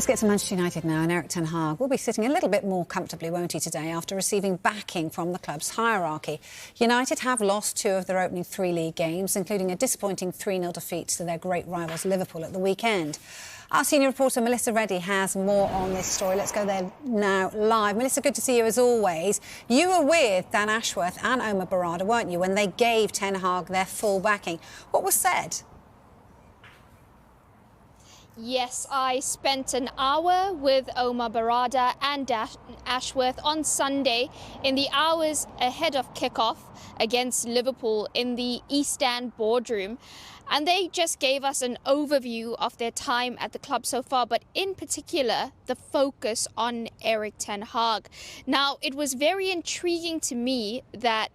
Let's get to Manchester United now, and Erik ten Hag will be sitting a little bit more comfortably, won't he, today, after receiving backing from the club's hierarchy. United have lost 2 of their opening 3 league games, including a disappointing 3-0 defeat to their great rivals Liverpool at the weekend. Our senior reporter Melissa Reddy has more on this story. Let's go there now live. Melissa, good to see you as always. You were with Dan Ashworth and Omar Barada, weren't you, when they gave Ten Hag their full backing? What was said? Yes, I spent an hour with Omar Barada and Ashworth on Sunday in the hours ahead of kickoff against Liverpool in the East End boardroom. And they just gave us an overview of their time at the club so far, but in particular, the focus on Erik ten Hag. Now, it was very intriguing to me that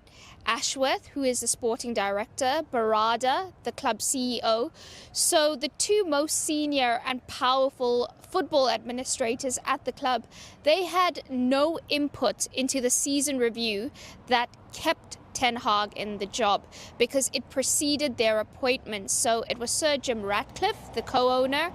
Ashworth, who is the sporting director, Barada, the club CEO, so the 2 most senior and powerful football administrators at the club, they had no input into the season review that kept Ten Hag in the job because it preceded their appointment. So it was Sir Jim Ratcliffe, the co-owner,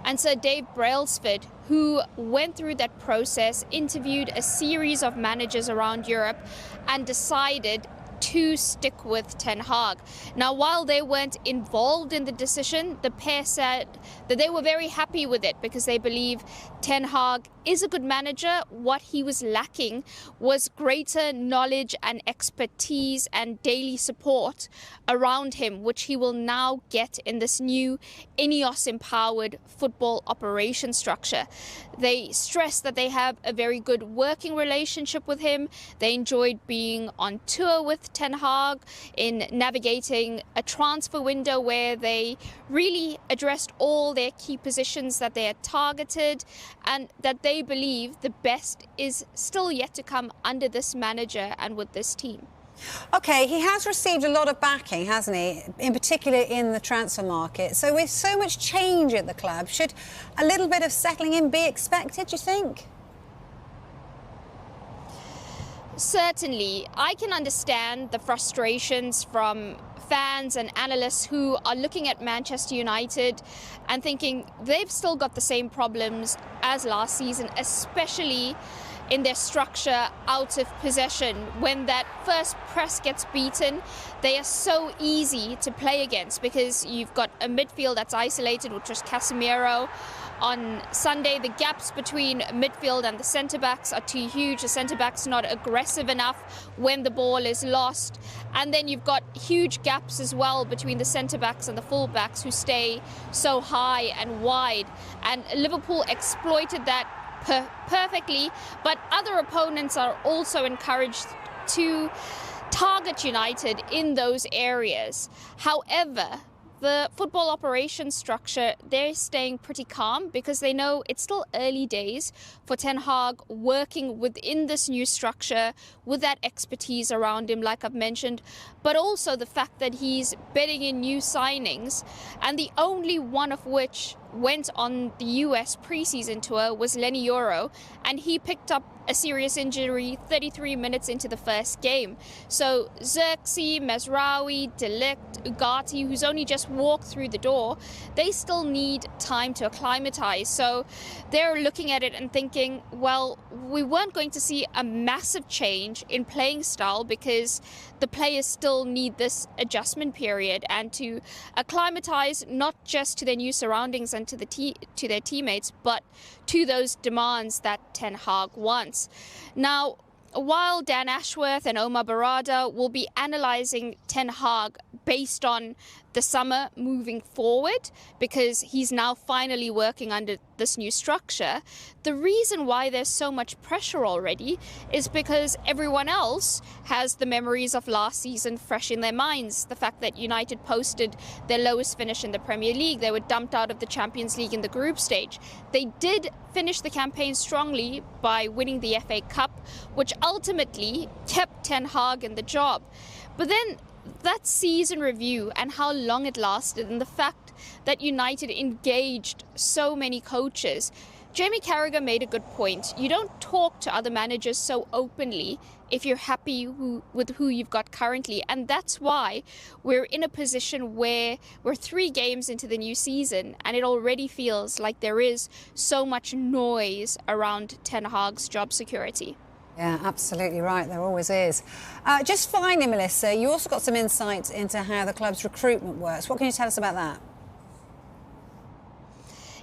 and Sir Dave Brailsford, who went through that process, interviewed a series of managers around Europe and decided to stick with Ten Hag. Now, while they weren't involved in the decision, the pair said that they were very happy with it because they believe Ten Hag is a good manager. What he was lacking was greater knowledge and expertise and daily support around him, which he will now get in this new Ineos-empowered football operation structure. They stress that they have a very good working relationship with him. They enjoyed being on tour with Ten Hag in navigating a transfer window where they really addressed all their key positions that they had targeted, and that they believe the best is still yet to come under this manager and with this team. OK, he has received a lot of backing, hasn't he, in particular in the transfer market. So with so much change at the club, should a little bit of settling in be expected, do you think? Certainly. I can understand the frustrations from fans and analysts who are looking at Manchester United and thinking they've still got the same problems as last season, especially in their structure out of possession. When that first press gets beaten, they are so easy to play against because you've got a midfield that's isolated, which was Casemiro. On Sunday, the gaps between midfield and the centre-backs are too huge. The centre-backs not aggressive enough when the ball is lost. And then you've got huge gaps as well between the centre-backs and the full-backs who stay so high and wide. And Liverpool exploited that perfectly, but other opponents are also encouraged to target United in those areas. However, the football operations structure, they're staying pretty calm because they know it's still early days for Ten Hag working within this new structure with that expertise around him, like I've mentioned, but also the fact that he's betting in new signings, and the only one of which went on the US preseason tour was Lenny Yoro, and he picked up a serious injury 33 minutes into the first game. So Xerxes, Mesraoui, De Ligt, Ugarte, who's only just walked through the door, they still need time to acclimatise. So they're looking at it and thinking, well, we weren't going to see a massive change in playing style because the players still need this adjustment period and to acclimatise not just to their new surroundings and to their teammates, but to those demands that Ten Hag wants. Now, while Dan Ashworth and Omar Barada will be analysing Ten Hag based on the summer moving forward, because he's now finally working under this new structure, the reason why there's so much pressure already is because everyone else has the memories of last season fresh in their minds. The fact that United posted their lowest finish in the Premier League. They were dumped out of the Champions League in the group stage. They did finish the campaign strongly by winning the FA Cup, which ultimately kept Ten Hag in the job. But then that season review and how long it lasted, and the fact that United engaged so many coaches. Jamie Carragher made a good point. You don't talk to other managers so openly if you're happy with who you've got currently. And that's why we're in a position where we're 3 games into the new season and it already feels like there is so much noise around Ten Hag's job security. Yeah, absolutely right. There always is. Just finally, Melissa, you also got some insights into how the club's recruitment works. What can you tell us about that?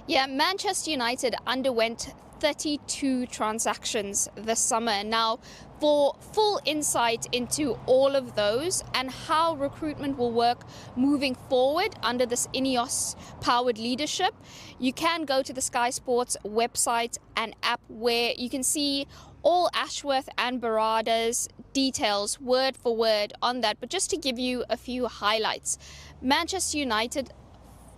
Yeah, Manchester United underwent 32 transactions this summer. Now, for full insight into all of those and how recruitment will work moving forward under this Ineos-powered leadership, you can go to the Sky Sports website and app, where you can see all Ashworth and Barada's details word for word on that. But just to give you a few highlights, Manchester United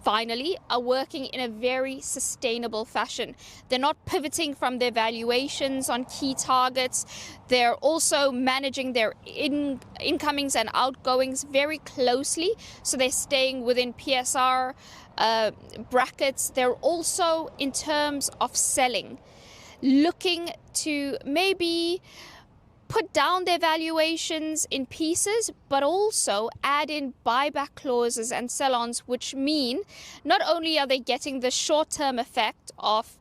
finally are working in a very sustainable fashion. They're not pivoting from their valuations on key targets. They're also managing their incomings and outgoings very closely, so they're staying within PSR brackets. They're also, in terms of selling, looking to maybe put down their valuations in pieces, but also add in buyback clauses and sell-ons, which mean not only are they getting the short-term effect of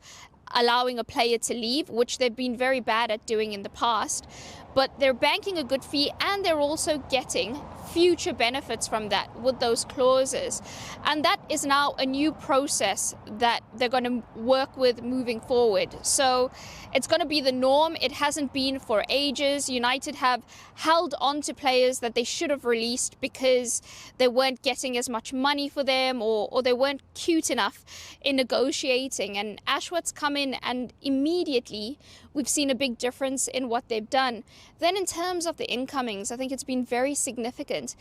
allowing a player to leave, which they've been very bad at doing in the past, but they're banking a good fee and they're also getting future benefits from that with those clauses. And that is now a new process that they're going to work with moving forward. So it's going to be the norm. It hasn't been for ages. United have held on to players that they should have released because they weren't getting as much money for them, or they weren't cute enough in negotiating. And Ashworth's come in and immediately we've seen a big difference in what they've done. Then in terms of the incomings, I think it's been very significant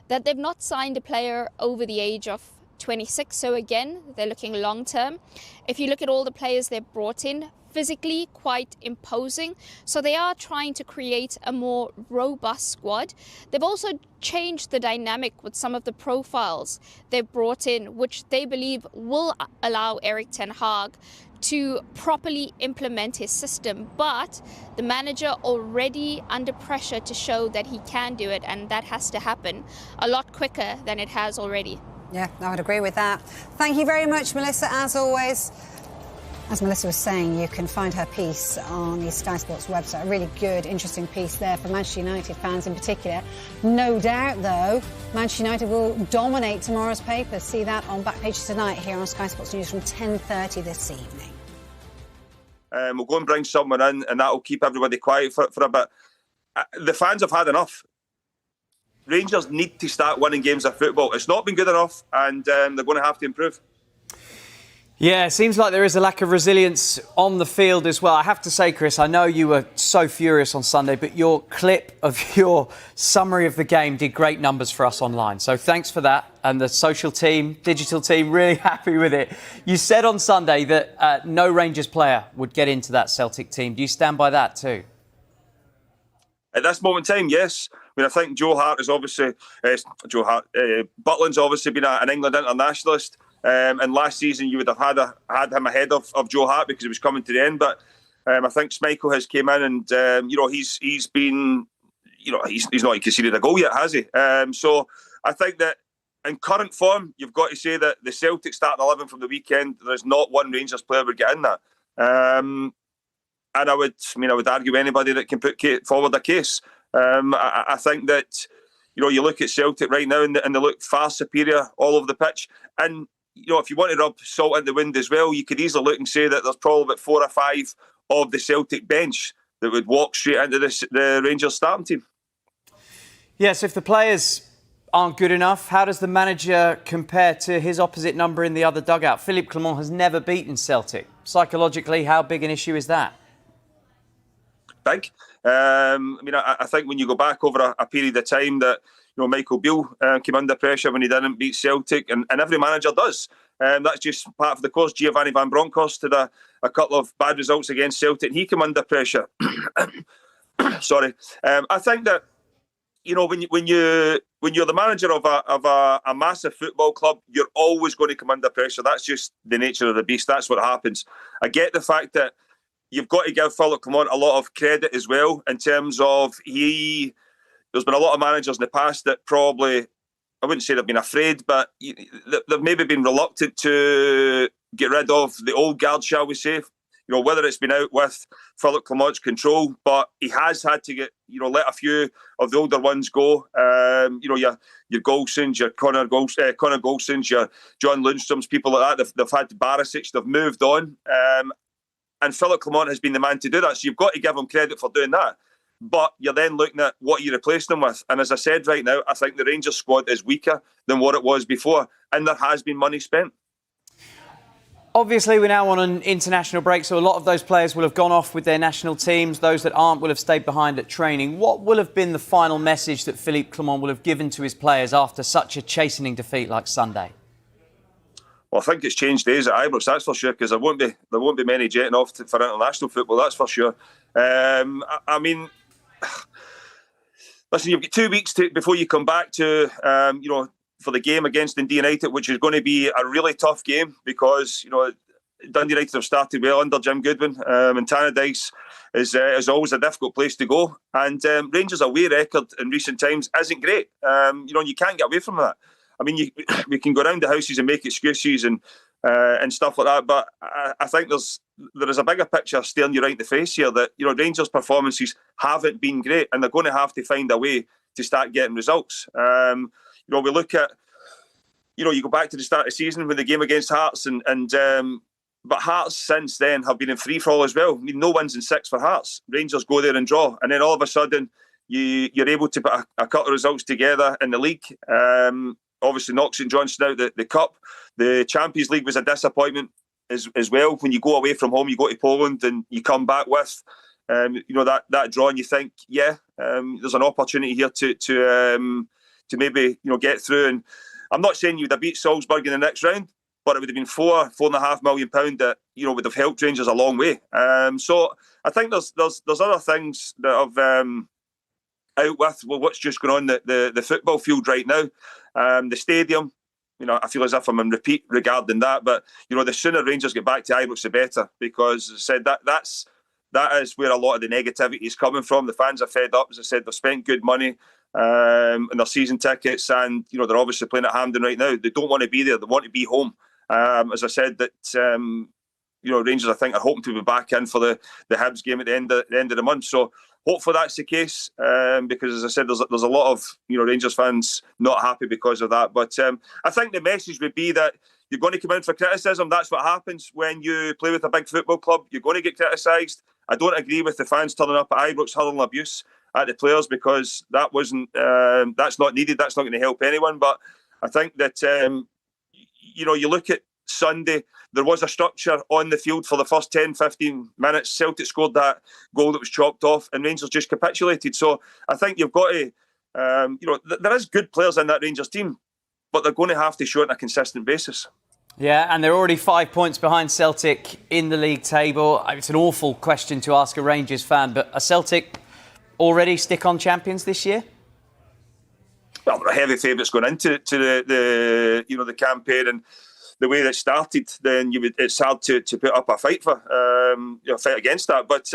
that they've not signed a player over the age of 26. So again, they're looking long term. If you look at all the players they've brought in, physically quite imposing. So they are trying to create a more robust squad. They've also changed the dynamic with some of the profiles they've brought in, which they believe will allow Erik Ten Hag to properly implement his system. But the manager already under pressure to show that he can do it, and that has to happen a lot quicker than it has already. Yeah, I would agree with that. Thank you very much, Melissa, as always. As Melissa was saying, you can find her piece on the Sky Sports website. A really good, interesting piece there for Manchester United fans in particular. No doubt, though, Manchester United will dominate tomorrow's papers. See that on Backpages tonight here on Sky Sports News from 10:30 this evening. We'll go and bring someone in, and that will keep everybody quiet for a bit. The fans have had enough. Rangers need to start winning games of football. It's not been good enough, and they're going to have to improve. Yeah, it seems like there is a lack of resilience on the field as well. I have to say, Chris, I know you were so furious on Sunday, but your clip of your summary of the game did great numbers for us online. So thanks for that. And the social team, digital team, really happy with it. You said on Sunday that no Rangers player would get into that Celtic team. Do you stand by that too? At this moment in time, yes. I mean, I think Joe Hart is obviously... Butland's obviously been an England internationalist. And last season you would have had him ahead of Joe Hart because he was coming to the end. But I think Schmeichel has came in and he's been he's not conceded a goal yet, has he? So I think that in current form, you've got to say that the Celtic starting 11 from the weekend, there's not one Rangers player would get in that. And I would argue anybody that can put forward a case. I think that you look at Celtic right now and they look far superior all over the pitch. And if you want to rub salt in the wind as well, you could easily look and say that there's probably about 4 or 5 of the Celtic bench that would walk straight into the Rangers starting team. Yes, if the players aren't good enough, how does the manager compare to his opposite number in the other dugout? Philippe Clement has never beaten Celtic. Psychologically, how big an issue is that? Big. I think when you go back over a period of time that Michael Beale came under pressure when he didn't beat Celtic, and every manager does. That's just part of the course. Giovanni Van Bronckhorst had a couple of bad results against Celtic, and he came under pressure. Sorry. I think that when you when you're the manager of a massive football club, you're always going to come under pressure. That's just the nature of the beast. That's what happens. I get the fact that you've got to give Philip Clement a lot of credit as well in terms of there's been a lot of managers in the past that probably, I wouldn't say they've been afraid, but they've maybe been reluctant to get rid of the old guard, shall we say. Whether it's been out with Philip Clement's control, but he has had to let a few of the older ones go. Your Golsons, your Connor Golsons, your John Lundstroms, people like that. They've had Barisic, they've moved on. And Philip Clement has been the man to do that. So you've got to give him credit for doing that. But you're then looking at what you replace them with. And as I said right now, I think the Rangers squad is weaker than what it was before. And there has been money spent. Obviously, we're now on an international break, so a lot of those players will have gone off with their national teams. Those that aren't will have stayed behind at training. What will have been the final message that Philippe Clement will have given to his players after such a chastening defeat like Sunday? Well, I think it's changed days at Ibrox, that's for sure, because there won't be many jetting off for international football, that's for sure. Listen, you've got 2 weeks before you come back to, for the game against Dundee United, which is going to be a really tough game because, Dundee United have started well under Jim Goodwin, and Tannadice is always a difficult place to go. And Rangers' away record in recent times isn't great. You can't get away from that. I mean, we can go around the houses and make excuses and stuff like that, but I think there is a bigger picture staring you right in the face here that, Rangers' performances haven't been great and they're going to have to find a way to start getting results. We look at, you go back to the start of the season with the game against Hearts but Hearts since then have been in free-for-all as well. I mean, no wins in 6 for Hearts. Rangers go there and draw. And then all of a sudden, you're able to put a couple of results together in the league. Obviously, knocked St Johnstone out the Cup. The Champions League was a disappointment as well. When you go away from home, you go to Poland and you come back with that draw and you think, there's an opportunity here to maybe get through. And I'm not saying you would have beat Salzburg in the next round, but it would have been £4.5 million that would have helped Rangers a long way. So I think there's other things that have out with what's just going on the football field right now. The stadium, I feel as if I'm on repeat regarding that, but the sooner Rangers get back to Ibrox, the better, because as I said, that is where a lot of the negativity is coming from. The fans are fed up. As I said, they've spent good money and their season tickets, and they're obviously playing at Hampden right now. They don't want to be there. They want to be home. As I said, that Rangers, I think, are hoping to be back in for the Hibs game at the end of the month. So hopefully that's the case, because as I said, there's a lot of Rangers fans not happy because of that. But I think the message would be that you're going to come in for criticism. That's what happens when you play with a big football club. You're going to get criticised. I don't agree with the fans turning up at Ibrox hurling abuse at the players, because that's not needed. That's not going to help anyone. But I think that you look at Sunday, there was a structure on the field for the first 10, 15 minutes. Celtic scored that goal that was chopped off and Rangers just capitulated. So I think you've got to, there is good players in that Rangers team, but they're going to have to show it on a consistent basis. Yeah, and they're already 5 points behind Celtic in the league table. It's an awful question to ask a Rangers fan, but are Celtic already stick-on champions this year? Well, they're heavy favourites going into the campaign, and the way that started, then it's hard to put up a fight for fight against that. But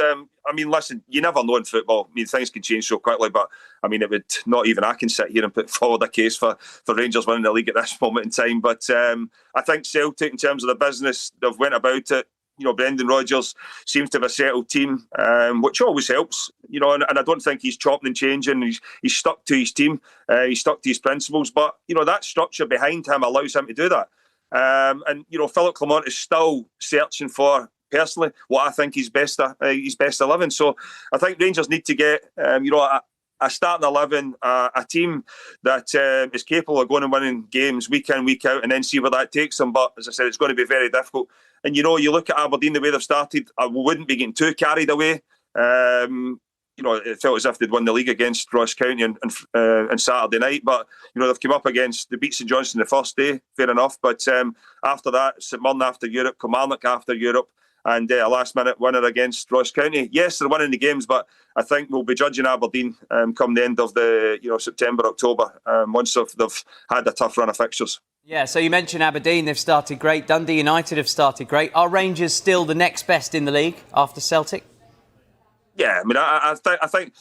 listen, you never know in football. Things can change so quickly. But it would not even I can sit here and put forward a case for Rangers winning the league at this moment in time. But I think Celtic, in terms of the business, they've went about it. Brendan Rodgers seems to have a settled team, which always helps. And I don't think he's chopping and changing. He's stuck to his team. He's stuck to his principles. But that structure behind him allows him to do that. Philip Clement is still searching for, personally, what I think he's best 11. So I think Rangers need to get a starting 11, a team that is capable of going and winning games week in, week out, and then see where that takes them. But as I said, it's going to be very difficult. And you look at Aberdeen, the way they've started, I wouldn't be getting too carried away. It felt as if they'd won the league against Ross County on Saturday night, but they've come up against, they beat St Johnstone the first day, fair enough. But after that, St Mirren after Europe, Kilmarnock after Europe, and a last-minute winner against Ross County. Yes, they're winning the games, but I think we'll be judging Aberdeen come the end of the September, October, once they've had a tough run of fixtures. Yeah, so you mentioned Aberdeen, they've started great. Dundee United have started great. Are Rangers still the next best in the league after Celtic? Yeah, I mean, I think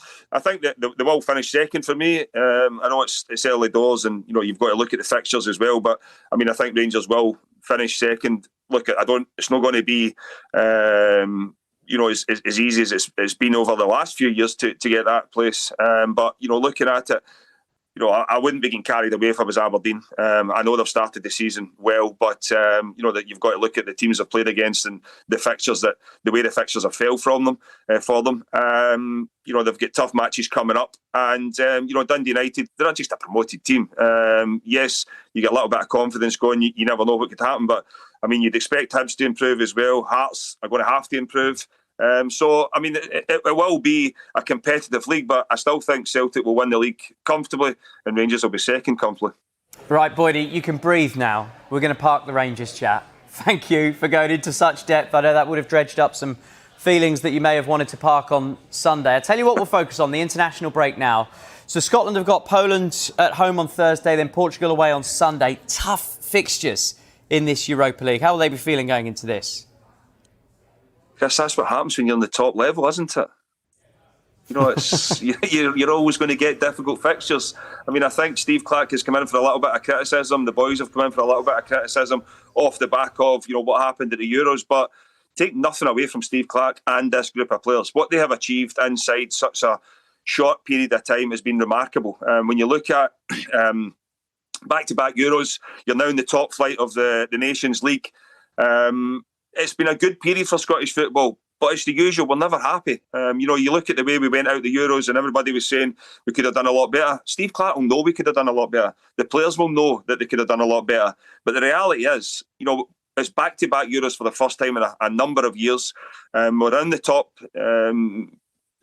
that they will finish second for me. I know it's early doors, and you've got to look at the fixtures as well. But I mean, I think Rangers will finish second. Look, it's not going to be as easy as it's been over the last few years to get that place. But looking at it, I wouldn't be getting carried away if I was Aberdeen. I know they've started the season well, but that you've got to look at the teams they've played against and the way the fixtures have fell from them for them. They've got tough matches coming up, and Dundee United, they're not just a promoted team. Yes, you get a little bit of confidence going. You never know what could happen, but I mean, you'd expect Hibs to improve as well. Hearts are going to have to improve. So, I mean, it will be a competitive league, but I still think Celtic will win the league comfortably and Rangers will be second comfortably. Right, Boydie, you can breathe now. We're going to park the Rangers chat. Thank you for going into such depth. I know that would have dredged up some feelings that you may have wanted to park on Sunday. I'll tell you what we'll focus on, the international break now. So Scotland have got Poland at home on Thursday, then Portugal away on Sunday. Tough fixtures in this Europa League. How will they be feeling going into this? Chris, that's what happens when you're on the top level, isn't it? It's you're always going to get difficult fixtures. I mean, I think Steve Clarke has come in for a little bit of criticism. The boys have come in for a little bit of criticism off the back of what happened at the Euros. But take nothing away from Steve Clarke and this group of players. What they have achieved inside such a short period of time has been remarkable. When you look at back-to-back Euros, you're now in the top flight of the Nations League. It's been a good period for Scottish football, but it's the usual. We're never happy. You look at the way we went out the Euros and everybody was saying we could have done a lot better. Steve Clarke will know we could have done a lot better. The players will know that they could have done a lot better. But the reality is, it's back-to-back Euros for the first time in a number of years. We're in the top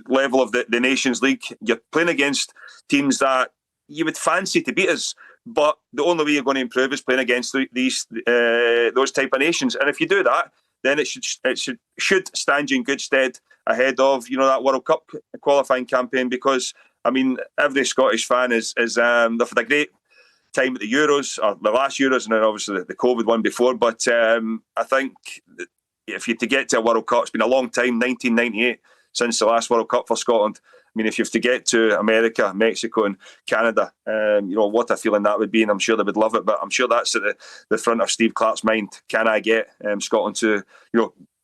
level of the Nations League. You're playing against teams that you would fancy to beat us. But the only way you're going to improve is playing against those type of nations. And if you do that, then it should stand you in good stead ahead of that World Cup qualifying campaign. Because I mean, every Scottish fan they've had a great time at the Euros, or the last Euros, and then obviously the COVID one before. But I think if you to get to a World Cup, it's been a long time, 1998 since the last World Cup for Scotland. I mean, if you have to get to America, Mexico and Canada, what a feeling that would be, and I'm sure they would love it. But I'm sure that's at the front of Steve Clarke's mind. Can I get Scotland to,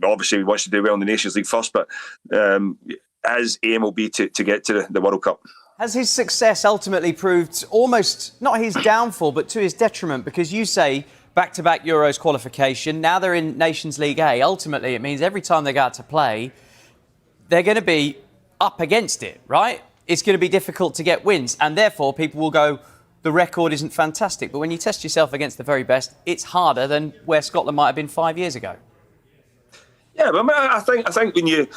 obviously he wants to do well in the Nations League first, but his aim will be to get to the World Cup. Has his success ultimately proved almost not his downfall, but to his detriment? Because you say back-to-back Euros qualification, now they're in Nations League A. Ultimately, it means every time they go out to play, they're going to be up against it, right? It's going to be difficult to get wins, and therefore people will go, the record isn't fantastic. But when you test yourself against the very best, it's harder than where Scotland might have been 5 years ago. Yeah, but I think when you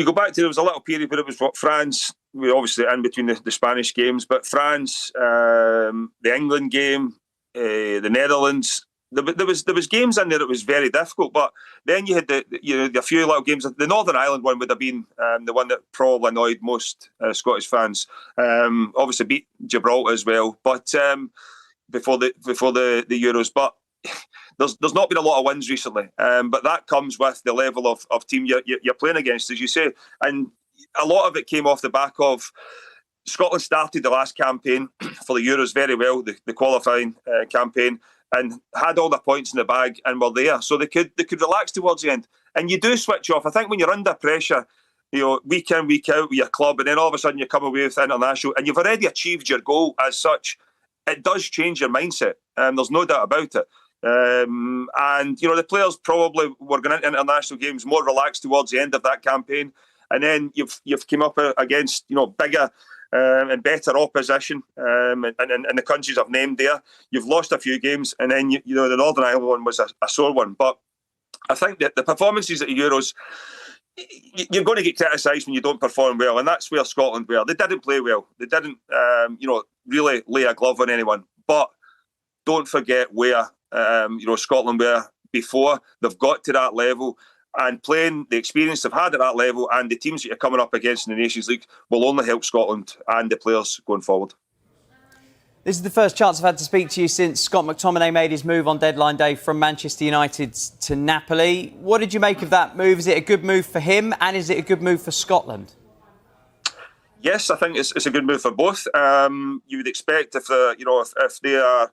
go back to, there was a little period where it was France, we obviously in between the Spanish games, but France, the England game, the Netherlands. There was games in there that was very difficult, but then you had a few little games. The Northern Ireland one would have been the one that probably annoyed most Scottish fans. Obviously beat Gibraltar as well, but before the Euros. But there's not been a lot of wins recently. But that comes with the level of team you're playing against, as you say, and a lot of it came off the back of Scotland started the last campaign for the Euros very well, the qualifying campaign, and had all the points in the bag and were there. So they could relax towards the end. And you do switch off. I think when you're under pressure, week in, week out with your club, and then all of a sudden you come away with international, and you've already achieved your goal as such, it does change your mindset. There's no doubt about it. And, the players probably were going into international games more relaxed towards the end of that campaign. And then you've come up against, bigger and better opposition in the countries I've named there. You've lost a few games, and then the Northern Ireland one was a sore one. But I think that the performances at the Euros, you're going to get criticised when you don't perform well, and that's where Scotland were. They didn't play well. They didn't, really lay a glove on anyone. But don't forget where, Scotland were before. They've got to that level. And playing the experience they've had at that level and the teams that you're coming up against in the Nations League will only help Scotland and the players going forward. This is the first chance I've had to speak to you since Scott McTominay made his move on deadline day from Manchester United to Napoli. What did you make of that move? Is it a good move for him and is it a good move for Scotland? Yes, I think it's a good move for both. You would expect if they are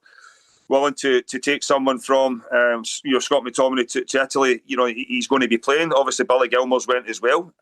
willing to take someone from Scott McTominay to Italy, he's going to be playing. Obviously, Billy Gilmour's went as well.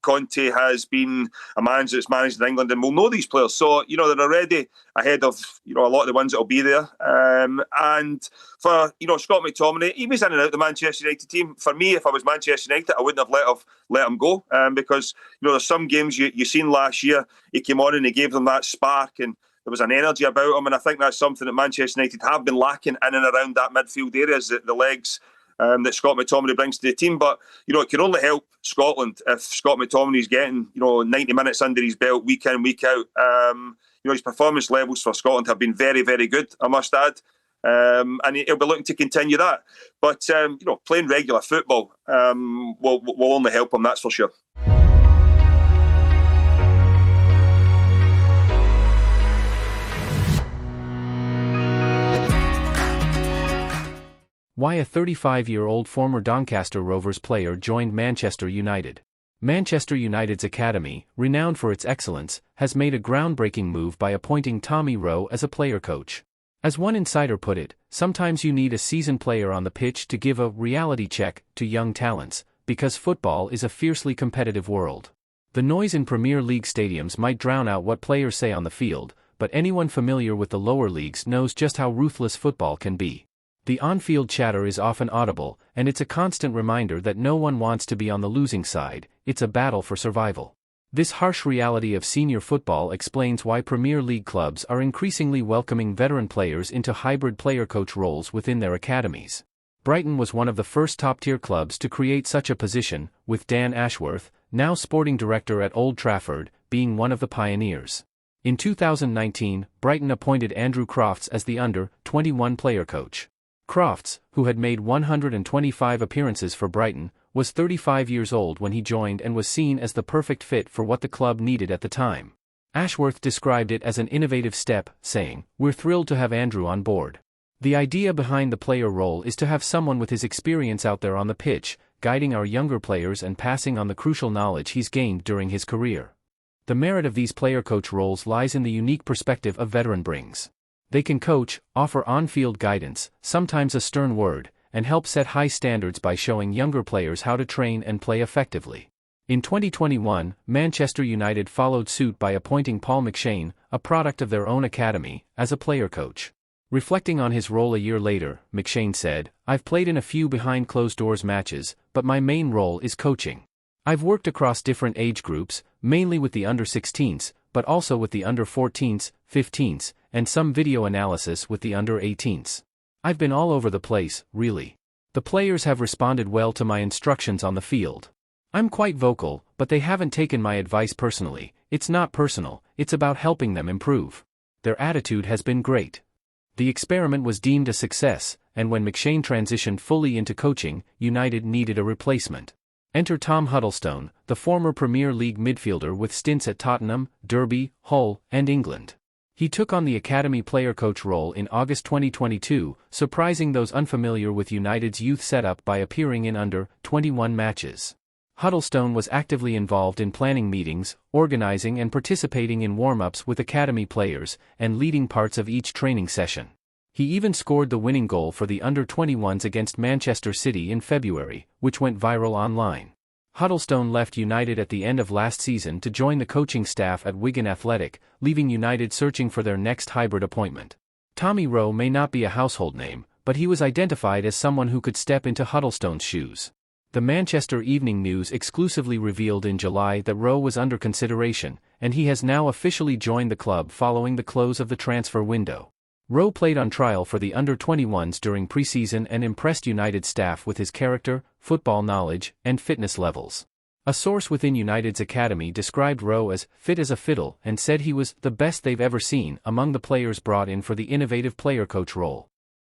Conte has been a manager that's managed in England and will know these players. So, they're already ahead of, a lot of the ones that will be there. And for, Scott McTominay, he was in and out of the Manchester United team. For me, if I was Manchester United, I wouldn't have let him go because, there's some games you seen last year, he came on and he gave them that spark and there was an energy about him, and I think that's something that Manchester United have been lacking in and around that midfield area, is the legs that Scott McTominay brings to the team. But, it can only help Scotland if Scott McTominay's getting, 90 minutes under his belt week in, week out. His performance levels for Scotland have been very, very good, I must add. And he'll be looking to continue that. But, playing regular football will only help him, that's for sure. Why a 35-year-old former Doncaster Rovers player joined Manchester United. Manchester United's academy, renowned for its excellence, has made a groundbreaking move by appointing Tommy Rowe as a player coach. As one insider put it, sometimes you need a seasoned player on the pitch to give a reality check to young talents, because football is a fiercely competitive world. The noise in Premier League stadiums might drown out what players say on the field, but anyone familiar with the lower leagues knows just how ruthless football can be. The on-field chatter is often audible, and it's a constant reminder that no one wants to be on the losing side. It's a battle for survival. This harsh reality of senior football explains why Premier League clubs are increasingly welcoming veteran players into hybrid player-coach roles within their academies. Brighton was one of the first top-tier clubs to create such a position, with Dan Ashworth, now sporting director at Old Trafford, being one of the pioneers. In 2019, Brighton appointed Andrew Crofts as the under-21 player coach. Crofts, who had made 125 appearances for Brighton, was 35 years old when he joined and was seen as the perfect fit for what the club needed at the time. Ashworth described it as an innovative step, saying, "We're thrilled to have Andrew on board. The idea behind the player role is to have someone with his experience out there on the pitch, guiding our younger players and passing on the crucial knowledge he's gained during his career. The merit of these player coach roles lies in the unique perspective a veteran brings. They can coach, offer on-field guidance, sometimes a stern word, and help set high standards by showing younger players how to train and play effectively." In 2021, Manchester United followed suit by appointing Paul McShane, a product of their own academy, as a player coach. Reflecting on his role a year later, McShane said, "I've played in a few behind-closed-doors matches, but my main role is coaching. I've worked across different age groups, mainly with the under-16s, but also with the under-14s, 15s, and some video analysis with the under-18s. I've been all over the place, really. The players have responded well to my instructions on the field. I'm quite vocal, but they haven't taken my advice personally. It's not personal, it's about helping them improve. Their attitude has been great." The experiment was deemed a success, and when McShane transitioned fully into coaching, United needed a replacement. Enter Tom Huddlestone, the former Premier League midfielder with stints at Tottenham, Derby, Hull, and England. He took on the academy player coach role in August 2022, surprising those unfamiliar with United's youth setup by appearing in under-21 matches. Huddlestone was actively involved in planning meetings, organizing and participating in warm-ups with academy players, and leading parts of each training session. He even scored the winning goal for the under-21s against Manchester City in February, which went viral online. Huddlestone left United at the end of last season to join the coaching staff at Wigan Athletic, leaving United searching for their next hybrid appointment. Tommy Rowe may not be a household name, but he was identified as someone who could step into Huddlestone's shoes. The Manchester Evening News exclusively revealed in July that Rowe was under consideration, and he has now officially joined the club following the close of the transfer window. Rowe played on trial for the under-21s during pre-season and impressed United staff with his character, football knowledge, and fitness levels. A source within United's academy described Rowe as fit as a fiddle and said he was the best they've ever seen among the players brought in for the innovative player coach role.